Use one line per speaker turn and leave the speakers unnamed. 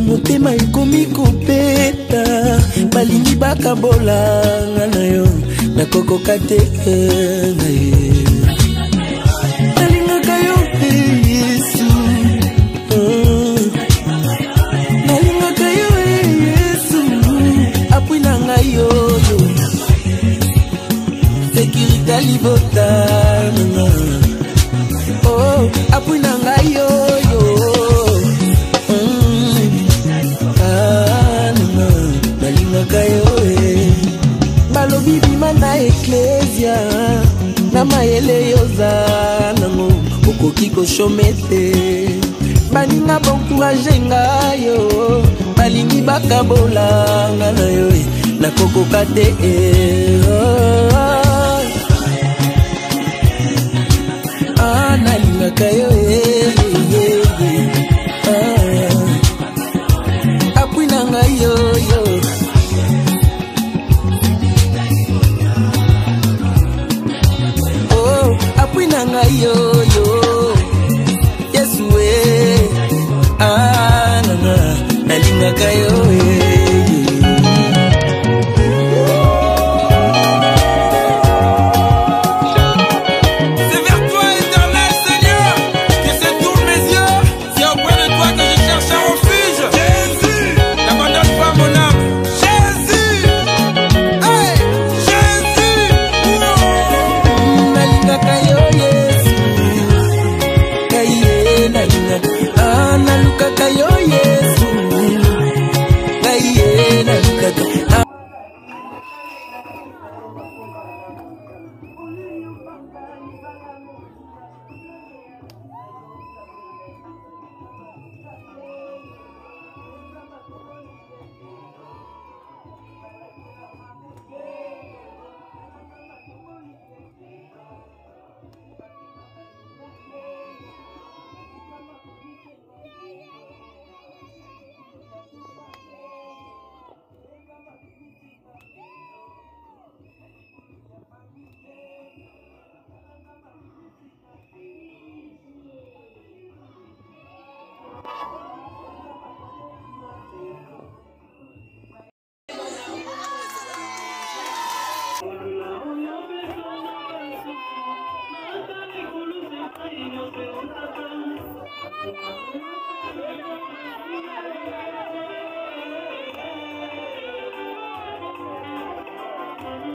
motema ekomi kopeta balingi bakabola nga na yo nakokoka te na ye nalingaka yo te Yesu nalingaka yo Yesu apui na ngai yoyo sekirita libota oh apui na ngai yoyo balobi bima na eklesia na mayele yoza nango okoki koshome te baninga bonkourage ngayo balingi bakabola nga na yo nakokoka te nalingaka yo apui na ngai yoyo apui na ngai yoyo Yesu nalingaka yo
Thank you.